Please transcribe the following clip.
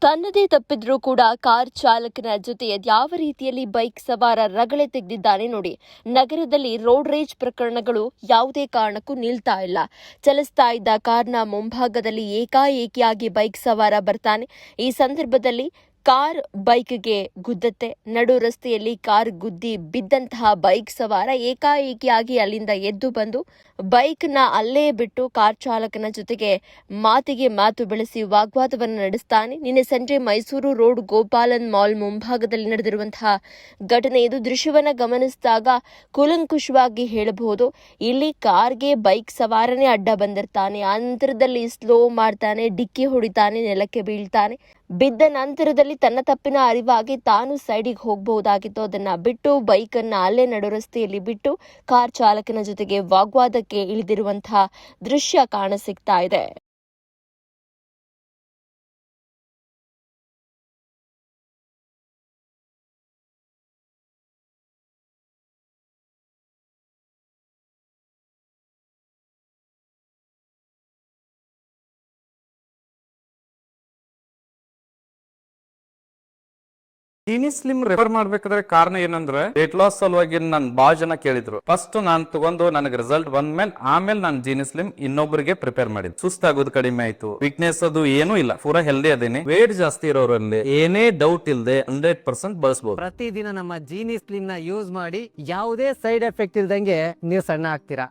ತನ್ನದೇ ತಪ್ಪಿದ್ರೂ ಕೂಡ ಕಾರ್ ಚಾಲಕನ ಜೊತೆ ಯಾವ ರೀತಿಯಲ್ಲಿ ಬೈಕ್ ಸವಾರ ರಗಳೆ ತೆಗೆದಿದ್ದಾನೆ ನೋಡಿ. ನಗರದಲ್ಲಿ ರೋಡ್ ರೇಜ್ ಪ್ರಕರಣಗಳು ಯಾವುದೇ ಕಾರಣಕ್ಕೂ ನಿಲ್ತಾ ಇಲ್ಲ. ಚಲಿಸ್ತಾ ಇದ್ದ ಕಾರ್ನ ಮುಂಭಾಗದಲ್ಲಿ ಏಕಾಏಕಿಯಾಗಿ ಬೈಕ್ ಸವಾರ ಬರ್ತಾನೆ. ಈ ಸಂದರ್ಭದಲ್ಲಿ ಕಾರ್ ಬೈಕ್ಗೆ ಗುದ್ದತ್ತೆ. ನಡು ರಸ್ತೆಯಲ್ಲಿ ಕಾರ್ ಗುದ್ದಿ ಬಿದ್ದಂತಹ ಬೈಕ್ ಸವಾರ ಏಕಾಏಕಿಯಾಗಿ ಅಲ್ಲಿಂದ ಎದ್ದು ಬಂದು ಬೈಕ್ನ ಅಲ್ಲೇ ಬಿಟ್ಟು ಕಾರ್ ಚಾಲಕನ ಜೊತೆಗೆ ಮಾತಿಗೆ ಮಾತು ಬೆಳೆಸಿ ವಾಗ್ವಾದವನ್ನು ನಡೆಸ್ತಾನೆ. ನಿನ್ನೆ ಸಂಜೆ ಮೈಸೂರು ರೋಡ್ ಗೋಪಾಲನ್ ಮಾಲ್ ಮುಂಭಾಗದಲ್ಲಿ ನಡೆದಿರುವಂತಹ ಘಟನೆ ಇದು. ದೃಶ್ಯವನ್ನ ಗಮನಿಸಿದಾಗ ಕೂಲಂಕುಷವಾಗಿ ಹೇಳಬಹುದು. ಇಲ್ಲಿ ಕಾರ್ಗೆ ಬೈಕ್ ಸವಾರನೇ ಅಡ್ಡ ಬಂದಿರ್ತಾನೆ. ಅಂತರದಲ್ಲಿ ಸ್ಲೋ ಮಾಡ್ತಾನೆ, ಡಿಕ್ಕಿ ಹೊಡಿತಾನೆ, ನೆಲಕ್ಕೆ ಬೀಳ್ತಾನೆ. ಬಿದ್ದ ನಂತರದಲ್ಲಿ ತನ್ನ ತಪ್ಪಿನ ಅರಿವಾಗಿ ತಾನು ಸೈಡಿಗೆ ಹೋಗಬಹುದಾಗಿತ್ತು. ಅದನ್ನ ಬಿಟ್ಟು ಬೈಕನ್ನ ಅಲ್ಲೇ ನಡು ರಸ್ತೆಯಲ್ಲಿ ಬಿಟ್ಟು ಕಾರ್ ಚಾಲಕನ ಜೊತೆಗೆ ವಾಗ್ವಾದಕ್ಕೆ ಇಳಿದಿರುವಂತಹ ದೃಶ್ಯ ಕಾಣಸಿಗ್ತಾ ಇದೆ. ಜೀನಿ ಸ್ಲಿಮ್ ರೆಫರ್ ಮಾಡ್ಬೇಕಾದ್ರೆ ಕಾರಣ ಏನಂದ್ರೆ ವೇಟ್ ಲಾಸ್ ಸಲುವಾಗಿ ನನ್ ಬಾಳ ಜನ ಕೇಳಿದ್ರು. ಫಸ್ಟ್ ನಾನ್ ತಗೊಂಡು ನನಗೆ ರಿಸಲ್ಟ್ ಬಂದ್ಮೇಲೆ ಆಮೇಲೆ ನಾನು ಜೀನಿ ಸ್ಲಿಮ್ ಇನ್ನೊಬ್ಬರಿಗೆ ಪ್ರಿಪೇರ್ ಮಾಡಿದ್. ಸುಸ್ತಾಗೋದು ಕಡಿಮೆ ಆಯ್ತು, ವೀಕ್ನೆಸ್ ಅದು ಏನೂ ಇಲ್ಲ, ಪೂರಾ ಹೆಲ್ದಿ ಅದೇನೆ. ವೇಟ್ ಜಾಸ್ತಿ ಇರೋರಲ್ಲಿ ಏನೇ ಡೌಟ್ ಇಲ್ಲದೆ 100% ಬಳಸಬಹುದು. ಪ್ರತಿದಿನ ನಮ್ಮ ಜೀನಿ ಸ್ಲಿಮ್ ನ ಯೂಸ್ ಮಾಡಿ ಯಾವುದೇ ಸೈಡ್ ಎಫೆಕ್ಟ್ ಇಲ್ದಂಗೆ ನೀವು ಸಣ್ಣ ಆಗ್ತೀರಾ.